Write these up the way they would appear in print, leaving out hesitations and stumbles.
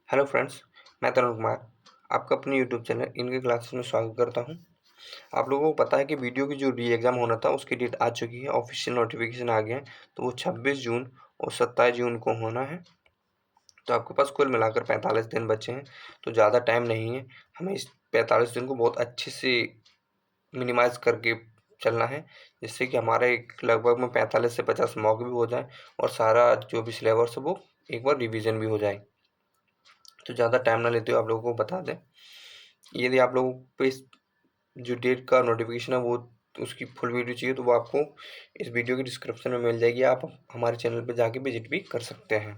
Hello friends, मैं तरुण कुमार आपका अपने यूट्यूब चैनल इनके क्लासेस में स्वागत करता हूं। आप लोगों को पता है कि वीडियो की जो री एग्ज़ाम होना था उसकी डेट आ चुकी है, ऑफिशियल नोटिफिकेशन आ गया है। तो वो 26 जून और 27 जून को होना है। तो आपके पास कुल मिलाकर 45 दिन बचे हैं, तो ज़्यादा टाइम नहीं है। हमें इस 45 दिन को बहुत अच्छे से मिनिमाइज़ करके चलना है, जिससे कि हमारा एक लगभग में 45 से 50 मॉक भी हो जाए और सारा जो भी सिलेबस है वो एक बार रिवीजन भी हो जाए। तो ज़्यादा टाइम ना लेते हुए आप लोगों को बता दें, यदि आप लोगों को इस जो डेट का नोटिफिकेशन है वो उसकी फुल वीडियो चाहिए तो वो आपको इस वीडियो के डिस्क्रिप्शन में मिल जाएगी। आप हमारे चैनल पर जाके विजिट भी कर सकते हैं।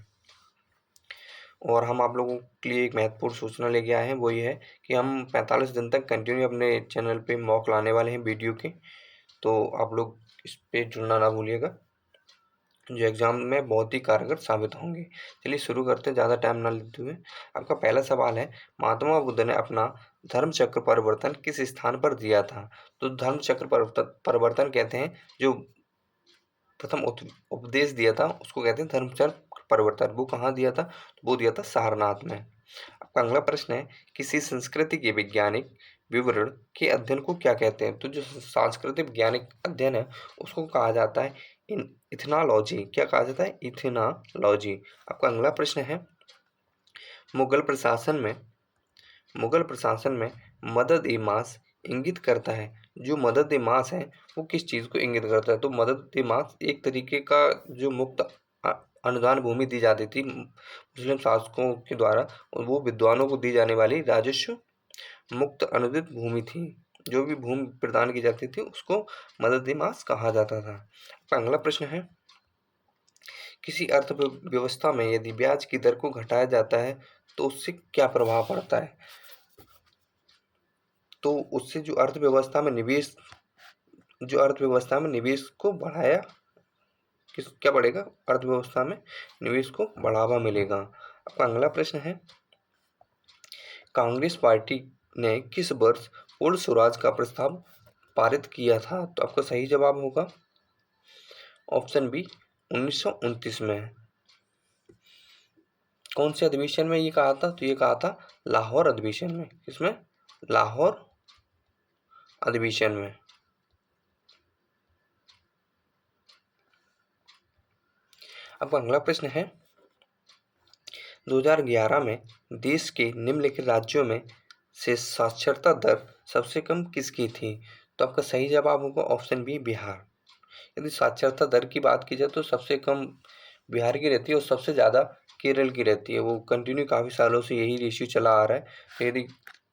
और हम आप लोगों के लिए एक महत्वपूर्ण सूचना लेके आए हैं, वो ये है कि हम 45 दिन तक कंटिन्यू अपने चैनल पे मॉक लाने वाले हैं वीडियो के। तो आप लोग इस पे जुड़ना ना भूलिएगा, जो एग्ज़ाम में बहुत ही कारगर साबित होंगे। चलिए शुरू करते हैं ज़्यादा टाइम ना लेते हुए। आपका पहला सवाल है, महात्मा बुद्ध ने अपना धर्म चक्र परिवर्तन किस स्थान पर दिया था? तो धर्म चक्र परिवर्तन कहते हैं, जो प्रथम उपदेश दिया था उसको कहते हैं धर्म चक्र परिवर्तन। वो कहाँ दिया था? तो वो दिया था सारनाथ में। आपका अगला प्रश्न है, किसी संस्कृति के वैज्ञानिक विवरण के अध्ययन को क्या कहते हैं? तो जो सांस्कृतिक वैज्ञानिक अध्ययन है उसको कहा जाता है इथनॉलॉजी। क्या कहा जाता है? इथनॉलॉजी। आपका अगला प्रश्न है, मुगल प्रशासन में मुगल प्रशासन में मदद ए मास इंगित करता है। जो मदद ए मास है वो किस चीज़ को इंगित करता है? तो मदद ए मास एक तरीके का जो मुक्त अ, अनुदान भूमि दी जाती थी मुस्लिम शासकों के द्वारा, और वो विद्वानों को दी जाने वाली राजस्व मुक्त अनुदित भूमि थी। जो भी भूमि प्रदान की जाती थी उसको मदद ए मास कहा जाता था। आपका अगला प्रश्न है, किसी अर्थव्यवस्था में यदि ब्याज की दर को घटाया जाता है तो उससे क्या प्रभाव पड़ता है? तो उससे जो अर्थव्यवस्था में निवेश को बढ़ाया किस क्या बढ़ेगा? अर्थव्यवस्था में निवेश को बढ़ावा मिलेगा। आपका अगला प्रश्न है, कांग्रेस पार्टी ने किस वर्ष पूर्ण स्वराज का प्रस्ताव पारित किया था? तो आपका सही जवाब होगा ऑप्शन बी 1929 में। कौन से अधिवेशन में ये कहा था? तो ये कहा था लाहौर अधिवेशन में। किसमें? लाहौर अधिवेशन में। अब अगला प्रश्न है, 2011 में देश के निम्नलिखित राज्यों में से साक्षरता दर सबसे कम किसकी थी? तो आपका सही जवाब होगा ऑप्शन बी बिहार। यदि साक्षरता दर की बात की जाए तो सबसे कम बिहार की रहती है और सबसे ज़्यादा केरल की रहती है। वो कंटिन्यू काफ़ी सालों से यही रेशियो चला आ रहा है। तो यदि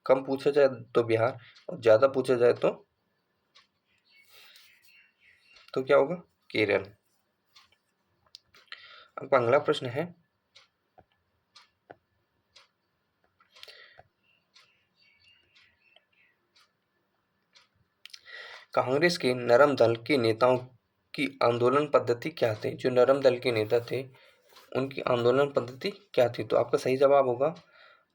कम पूछा जाए तो बिहार और ज़्यादा पूछा जाए तो क्या होगा? केरल। अब अगला प्रश्न है, कांग्रेस के नरम दल के नेताओं की आंदोलन पद्धति क्या थी? जो नरम दल के नेता थे उनकी आंदोलन पद्धति क्या थी? तो आपका सही जवाब होगा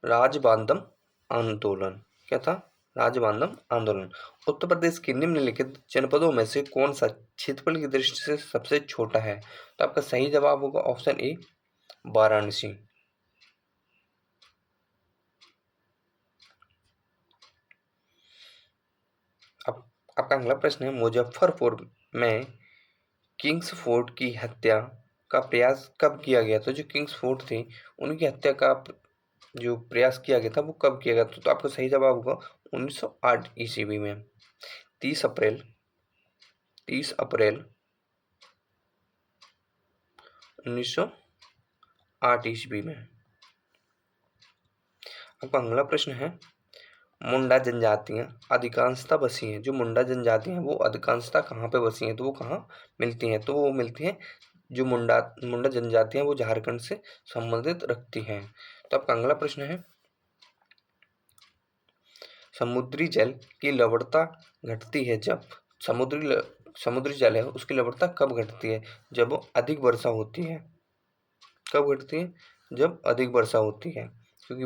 राजबांधम आंदोलन। क्या था? राजबांधम आंदोलन। उत्तर प्रदेश के निम्नलिखित जनपदों में से कौन सा क्षेत्रफल की दृष्टि से सबसे छोटा है? तो आपका सही जवाब होगा ऑप्शन ए वाराणसी। अब आपका अगला प्रश्न है, मुजफ्फरपुर में किंग्स फोर्ट की हत्या का प्रयास कब किया गया? तो जो किंग्स फोर्ट थी उनकी हत्या का जो प्रयास किया गया था वो कब किया गया? तो आपका सही जवाब होगा 1908 ईस्वी में। 30 अप्रैल 1908 ईस्वी में। अब अगला प्रश्न है, मुंडा जनजातियाँ अधिकांशतः बसी हैं। जो मुंडा जनजातियाँ हैं वो अधिकांशतः कहाँ पे बसी हैं? तो वो कहाँ मिलती हैं? तो वो मिलती हैं, जो मुंडा जनजातियाँ वो झारखंड से संबंधित रखती हैं। तो आपका अगला प्रश्न है, समुद्री जल की लवणता घटती है जब समुद्री जल है उसकी लवणता कब घटती है? जब अधिक वर्षा होती है। कब घटती है? जब अधिक वर्षा होती है। क्योंकि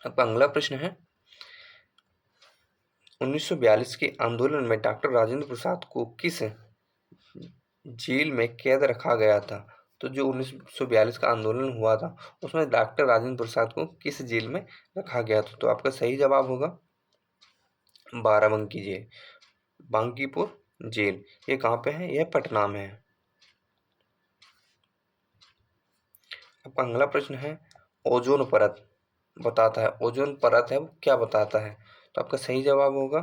आपका अगला प्रश्न है, 1942 के आंदोलन में डॉक्टर राजेंद्र प्रसाद को किस जेल में कैद रखा गया था? तो जो 1942 का आंदोलन हुआ था उसमें डॉक्टर राजेंद्र प्रसाद को किस जेल में रखा गया था? तो आपका सही जवाब होगा बाराबंकी जेल, बांकीपुर जेल। ये कहाँ पे है? यह पटना में है। आपका अगला प्रश्न है, ओजोन परत बताता है, ओजोन परत है वो क्या बताता है? तो आपका सही जवाब होगा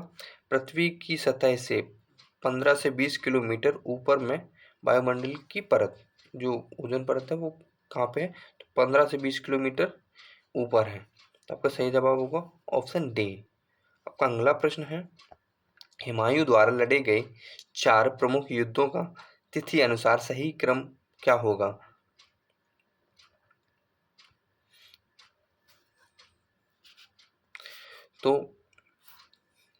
पृथ्वी की सतह से 15 से 20 किलोमीटर ऊपर में वायुमंडल की परत, जो ओजोन परत है वो कहाँ पे है? तो 15 से 20 किलोमीटर ऊपर है। तो आपका सही जवाब होगा ऑप्शन डी। आपका अगला प्रश्न है, हुमायूं द्वारा लड़े गए 4 प्रमुख युद्धों का तिथि अनुसार सही क्रम क्या होगा? तो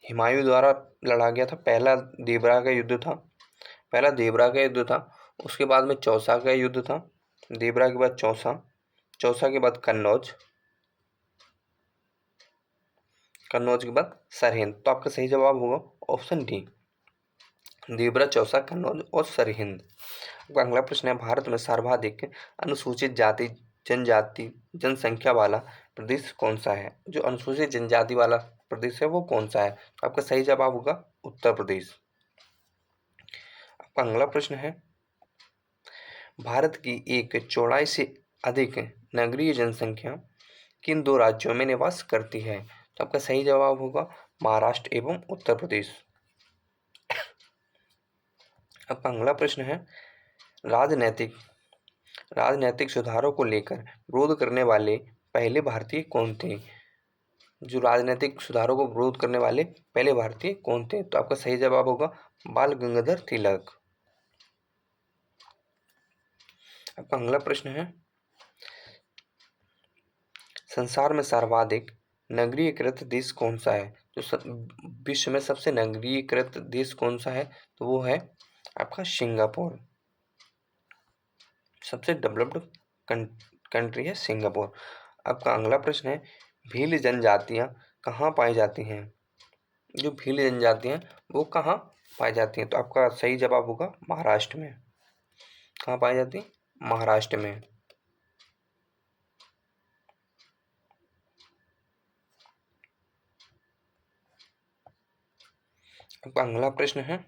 हुमायूं द्वारा लड़ा गया था, पहला देवरा का युद्ध था, पहला देवरा का युद्ध था, उसके बाद में चौसा का युद्ध था, देवरा के बाद चौसा, चौसा के बाद कन्नौज, कन्नौज के बाद सरहिंद। तो आपका सही जवाब होगा ऑप्शन डी, देवरा, चौसा, कन्नौज और सरहिंद। आपका अगला प्रश्न है, भारत में सर्वाधिक अनुसूचित जाति जनजाति जनसंख्या वाला प्रदेश कौन सा है? जो अनुसूचित जनजाति वाला प्रदेश है वो कौन सा है? तो आपका सही जवाब होगा उत्तर प्रदेश। आपका अगला प्रश्न है, भारत की एक चौड़ाई से अधिक नगरीय जनसंख्या किन 2 राज्यों में निवास करती है? तो आपका सही जवाब होगा महाराष्ट्र एवं उत्तर प्रदेश। आपका अगला प्रश्न है, राजनैतिक राजनैतिक सुधारों को लेकर विरोध करने वाले पहले भारतीय कौन थे? जो राजनीतिक सुधारों को विरोध करने वाले पहले भारतीय कौन थे? तो आपका सही जवाब होगा बाल गंगाधर तिलक। आपका अगला प्रश्न है, संसार में सर्वाधिक नगरीकृत देश कौन सा है? जो विश्व में सबसे नगरीकृत देश कौन सा है? तो वो है आपका सिंगापुर, सबसे डेवलप्ड कंट्री है सिंगापुर। आपका अगला प्रश्न है, भील जनजातियाँ कहाँ पाई जाती हैं? जो भील जनजातियाँ वो कहाँ पाई जाती हैं? तो आपका सही जवाब होगा महाराष्ट्र में। कहाँ पाई जाती हैं? महाराष्ट्र में। आपका अगला प्रश्न है,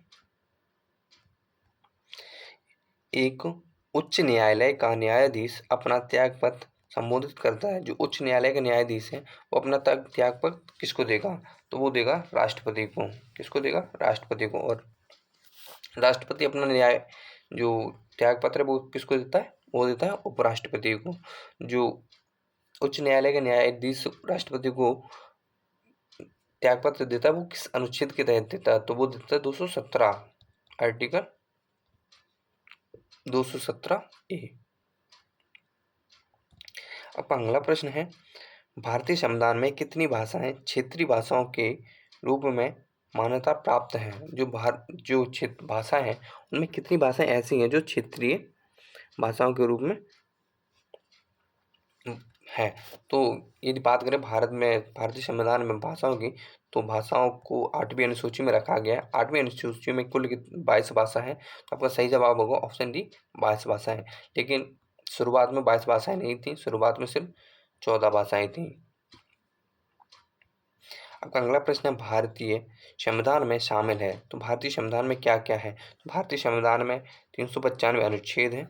एक उच्च न्यायालय का न्यायाधीश अपना त्यागपत्र संबोधित करता है, जो उच्च न्यायालय का न्यायाधीश है वो अपना त्यागपत्र किसको देगा? तो वो देगा राष्ट्रपति को। किसको देगा? राष्ट्रपति को। और राष्ट्रपति अपना न्याय जो त्यागपत्र है वो किसको देता है? वो देता है उपराष्ट्रपति को। जो उच्च न्यायालय का न्यायाधीश राष्ट्रपति को त्यागपत्र देता है वो किस अनुच्छेद के तहत देता है? तो वो देता है 217, आर्टिकल 217 ए। अब अगला प्रश्न है, भारतीय संविधान में कितनी भाषाएं क्षेत्रीय भाषाओं के रूप में मान्यता प्राप्त हैं? जो क्षेत्र भाषा है उनमें कितनी भाषाएं ऐसी हैं जो क्षेत्रीय भाषाओं के रूप में है? तो यदि बात करें भारतीय संविधान में भाषाओं की, तो भाषाओं को 8वीं अनुसूची में रखा गया है। 8वीं अनुसूची में कुल 22 भाषा है। तो आपका सही जवाब होगा ऑप्शन डी, 22 भाषाएं। लेकिन शुरुआत में 22 भाषाएं नहीं थी, शुरुआत में सिर्फ 14 भाषाएं थी। आपका अगला प्रश्न है, भारतीय संविधान में शामिल है, तो भारतीय संविधान में क्या क्या है? तो भारतीय संविधान में 395 अनुच्छेद है,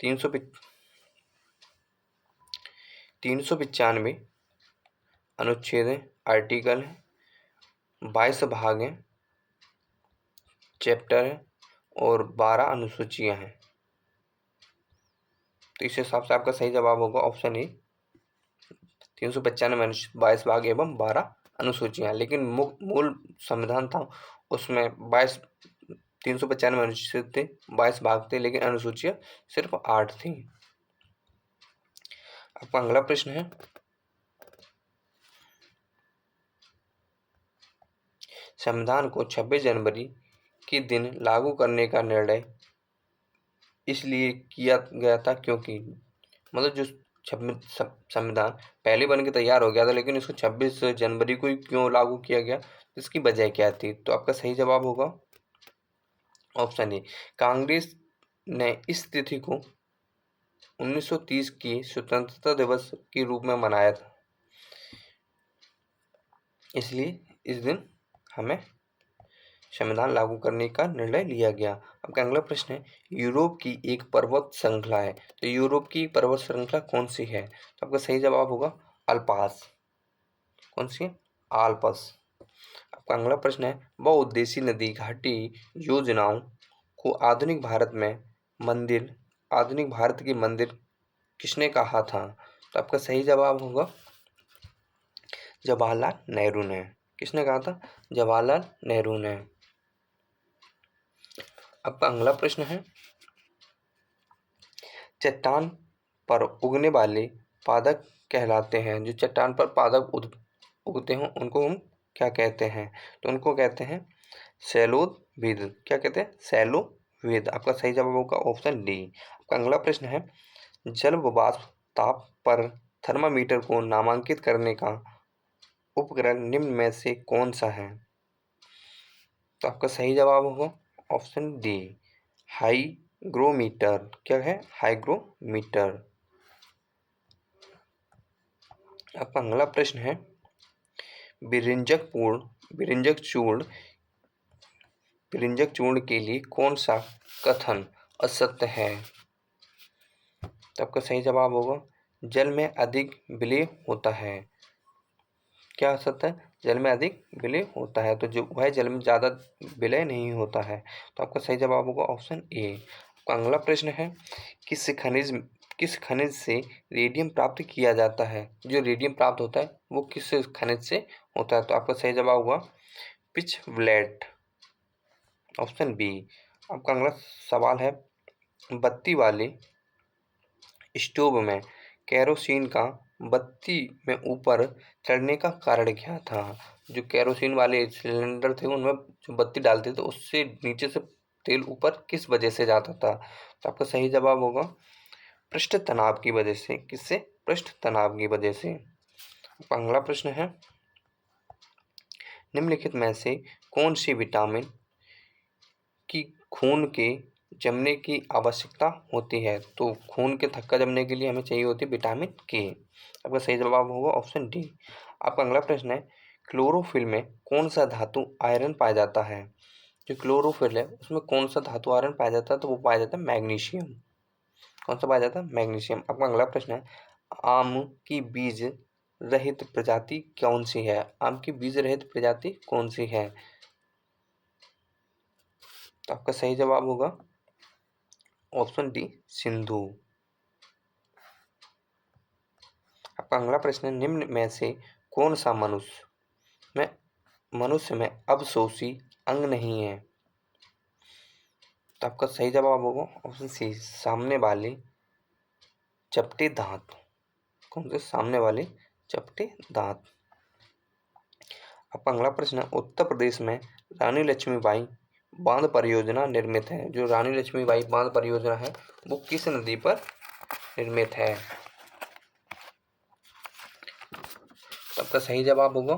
395 अनुच्छेद है, आर्टिकल है, 22 भाग हैं, चैप्टर है और 12 अनुसूचियां हैं। तो इस हिसाब से आपका सही जवाब होगा ऑप्शन ए, 395 अनुच्छेद, 22 भाग एवं 12 अनुसूचियां। लेकिन मूल संविधान था उसमें 395 अनुच्छेद थे, 22 भाग थे, लेकिन अनुसूचियां सिर्फ 8 थी। आपका अगला प्रश्न है, संविधान को 26 जनवरी के दिन लागू करने का निर्णय इसलिए किया गया था क्योंकि, मतलब जो संविधान पहले बन के तैयार हो गया था लेकिन इसको 26 जनवरी को ही क्यों लागू किया गया, इसकी वजह क्या थी? तो आपका सही जवाब होगा ऑप्शन ए, कांग्रेस ने इस तिथि को 1930 की स्वतंत्रता दिवस के रूप में मनाया था, इसलिए इस दिन हमें संविधान लागू करने का निर्णय लिया गया। अब अगला प्रश्न है, यूरोप की एक पर्वत श्रृंखला है, तो यूरोप की पर्वत श्रृंखला कौन सी है? तो आपका सही जवाब होगा अल्पास। कौन सी है? आल्पस। आपका अगला प्रश्न है, बहुउद्देशीय नदी घाटी योजनाओं को आधुनिक भारत के मंदिर किसने कहा था? तो आपका सही जवाब होगा जवाहरलाल नेहरू ने। किसने कहा था? जवाहरलाल नेहरू ने। आपका अगला प्रश्न है, चट्टान पर उगने वाले पादप कहलाते हैं, जो चट्टान पर पादप उगते हैं उनको हम क्या कहते हैं? तो उनको कहते हैं शैलोवेद। क्या कहते हैं? शैलोवेद। आपका सही जवाब होगा ऑप्शन डी। आपका अगला प्रश्न है, जल व वाष्प ताप पर थर्मामीटर को नामांकित करने का उपकरण निम्न में से कौन सा है? तो आपका सही जवाब होगा ऑप्शन डी, हाईग्रोमीटर। क्या है? हाईग्रोमीटर। आपका अगला प्रश्न है, बिरिंजक चूर्ण के लिए कौन सा कथन असत्य है? तो आपका सही जवाब होगा जल में अधिक विलय होता है। क्या असत्य है? जल में अधिक विलय होता है, तो जो वह जल में ज़्यादा विलय नहीं होता है। तो आपका सही जवाब होगा ऑप्शन ए। आपका अगला प्रश्न है, किस खनिज से रेडियम प्राप्त किया जाता है? जो रेडियम प्राप्त होता है वो किस खनिज से होता है? तो आपका सही जवाब होगा पिचब्लेट। Option B. आपका अगला सवाल है, बत्ती वाले स्टोव में केरोसिन का बत्ती में ऊपर चढ़ने का कारण क्या था? जो केरोसिन वाले सिलेंडर थे उनमें जो बत्ती डालते थे उससे नीचे से तेल ऊपर किस वजह से जाता था? तो आपका सही जवाब होगा पृष्ठ तनाव की वजह से। किससे? पृष्ठ तनाव की वजह से। अगला प्रश्न है, निम्नलिखित में से कौन सी विटामिन की खून के जमने की आवश्यकता होती है? तो खून के थक्का जमने के लिए हमें चाहिए होती है विटामिन के। आपका सही जवाब होगा ऑप्शन डी। आपका अगला प्रश्न है, क्लोरोफिल में कौन सा धातु आयरन पाया जाता है? जो क्लोरोफिल है उसमें कौन सा धातु आयरन पाया जाता है? तो वो पाया जाता है मैग्नीशियम। कौन सा पाया जाता है? मैग्नीशियम। आपका अगला प्रश्न है, आम की बीज रहित प्रजाति कौन सी है? आम की बीज रहित प्रजाति कौन सी है? तो आपका सही जवाब होगा ऑप्शन डी, सिंधु। आपका अगला प्रश्न है, निम्न में से कौन सा मनुष्य में अवशोषी अंग नहीं है? तो आपका सही जवाब होगा ऑप्शन सी, सामने वाले चपटे दांत। कौन से? सामने वाले चपटे दांत। आपका अगला प्रश्न है, उत्तर प्रदेश में रानी लक्ष्मीबाई बांध परियोजना निर्मित है। जो रानी लक्ष्मीबाई बांध परियोजना है वो किस नदी पर निर्मित है? तो आपका सही जवाब होगा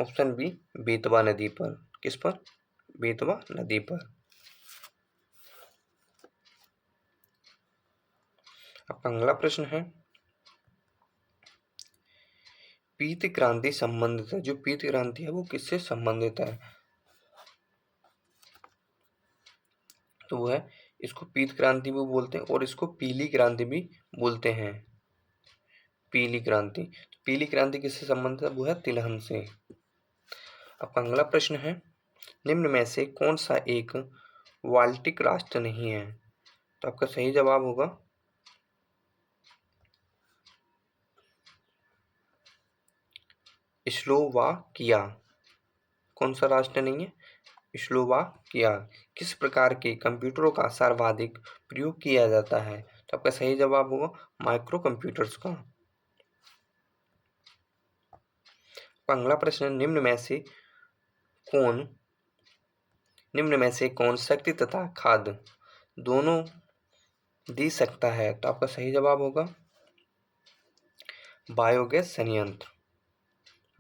ऑप्शन बी, बेतवा नदी पर। किस पर? बेतवा नदी पर। आपका अगला प्रश्न है, पीत क्रांति संबंधित है। जो पीत क्रांति है वो किससे संबंधित है? तो वो है, इसको पीत क्रांति भी बोलते हैं और इसको पीली क्रांति भी बोलते हैं। पीली क्रांति। तो पीली क्रांति किससे संबंधित है? वो है तिलहन से। आपका अगला प्रश्न है, निम्न में से कौन सा एक बाल्टिक राष्ट्र नहीं है? तो आपका सही जवाब होगा स्लोवाकिया। कौन सा राष्ट्र नहीं है? स्लोवाकिया। किस प्रकार के कंप्यूटरों का सर्वाधिक प्रयोग किया जाता है? तो आपका सही जवाब होगा माइक्रो कंप्यूटर्स का। अगला प्रश्न, निम्न में से कौन शक्ति तथा खाद्य दोनों दे सकता है? तो आपका सही जवाब होगा बायोगैस संयंत्र।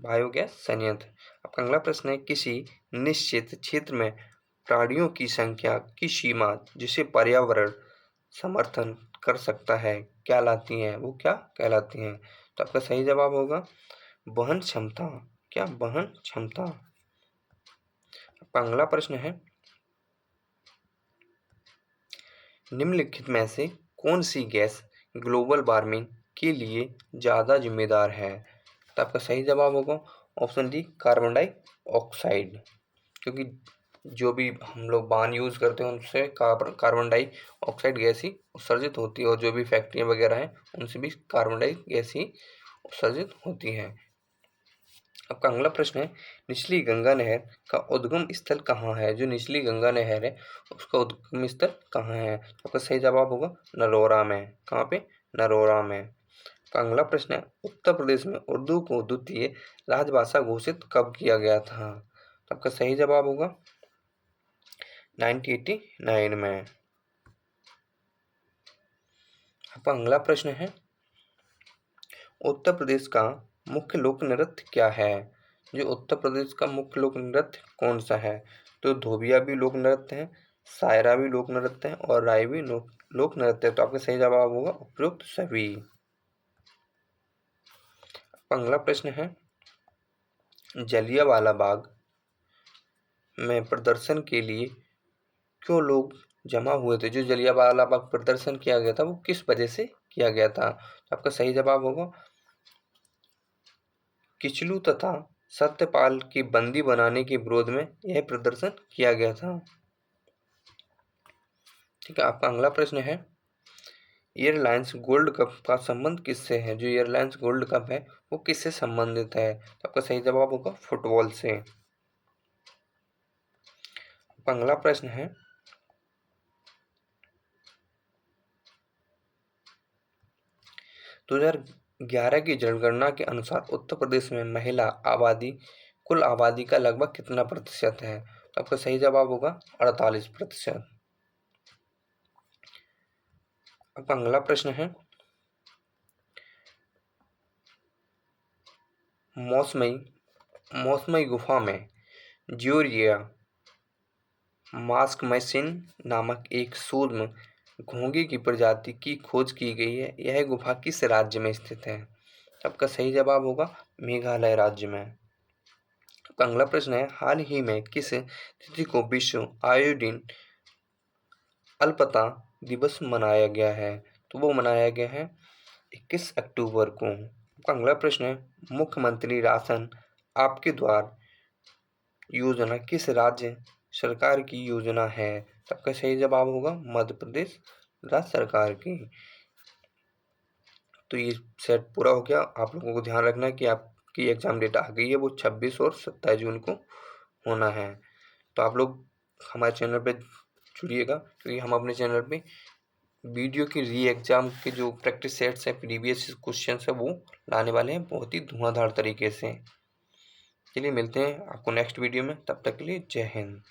बायोगैस संयंत्र। आपका अगला प्रश्न है, किसी निश्चित क्षेत्र में प्राणियों की संख्या की सीमा जिसे पर्यावरण समर्थन कर सकता है कहलाती हैं, वो क्या कहलाती हैं? तो आपका सही जवाब होगा वहन क्षमता। क्या? वहन क्षमता। आपका अगला प्रश्न है, निम्नलिखित में से कौन सी गैस ग्लोबल वार्मिंग के लिए ज़्यादा जिम्मेदार है? तो आपका सही जवाब होगा ऑप्शन डी कार्बन डाइऑक्साइड, क्योंकि जो भी हम लोग वाहन यूज़ करते हैं उनसे कार्बन डाइऑक्साइड गैस ही उत्सर्जित होती है, और जो भी फैक्ट्रियाँ वगैरह हैं उनसे भी कार्बन डाई गैस ही उत्सर्जित होती है। आपका अगला प्रश्न है, निचली गंगा नहर का उद्गम स्थल कहाँ है? जो निचली गंगा नहर है उसका उद्गम स्थल कहाँ है? आपका सही जवाब होगा नरोरा में। कहाँ पे? नरोरा में। आपका अगला प्रश्न है, उत्तर प्रदेश में उर्दू को द्वितीय राजभाषा घोषित कब किया गया था? तो आपका सही जवाब होगा 1989 में। आपका अगला प्रश्न है, उत्तर प्रदेश का मुख्य लोक नृत्य क्या है? जो उत्तर प्रदेश का मुख्य लोक नृत्य कौन सा है? तो धोबिया भी लोक नृत्य है, सायरा भी लोक नृत्य है और राय भी लोक नृत्य है। तो आपका सही जवाब होगा उपयुक्त सभी। अगला प्रश्न है, जलियांवाला बाग में प्रदर्शन के लिए क्यों लोग जमा हुए थे? जो जलियांवाला बाग प्रदर्शन किया गया था वो किस वजह से किया गया था? तो आपका सही जवाब होगा किचलू तथा सत्यपाल की बंदी बनाने के विरोध में यह प्रदर्शन किया गया था। ठीक है। आपका अगला प्रश्न है, एयरलाइंस गोल्ड कप का संबंध किससे है? जो एयरलाइंस गोल्ड कप है वो किससे संबंधित है? तो आपका सही जवाब होगा फुटबॉल से। आपका अगला प्रश्न है, दो 2011 की जनगणना के अनुसार उत्तर प्रदेश में महिला आबादी कुल आबादी का लगभग कितना प्रतिशत है? तो आपका सही जवाब होगा 48%। आपका अगला प्रश्न है, मौसमई गुफा में ज्यूरिया मास्कमैसिन नामक एक सूक्ष्म घोंघे की प्रजाति की खोज की गई है। यह गुफा किस राज्य में स्थित है? आपका सही जवाब होगा मेघालय राज्य में। आपका अगला प्रश्न है, हाल ही में किस तिथि को विश्व आयोडीन अल्पता दिवस मनाया गया है? तो वो मनाया गया है 21 अक्टूबर को। आपका अगला प्रश्न है, मुख्यमंत्री राशन आपके द्वार योजना किस राज्य सरकार की योजना है? आपका सही जवाब होगा मध्य प्रदेश राज्य सरकार की। तो ये सेट पूरा हो गया। आप लोगों को ध्यान रखना है कि आपकी एग्जाम डेट आ गई है, वो 26 और 27 जून को होना है। तो आप लोग हमारे चैनल पे जुड़िएगा, क्योंकि हम अपने चैनल पे वीडियो की री एग्जाम के जो प्रैक्टिस सेट्स हैं, प्रीवियस क्वेश्चन है, वो लाने वाले हैं बहुत ही धुआंधार तरीके से। चलिए मिलते हैं आपको नेक्स्ट वीडियो में, तब तक के लिए जय हिंद।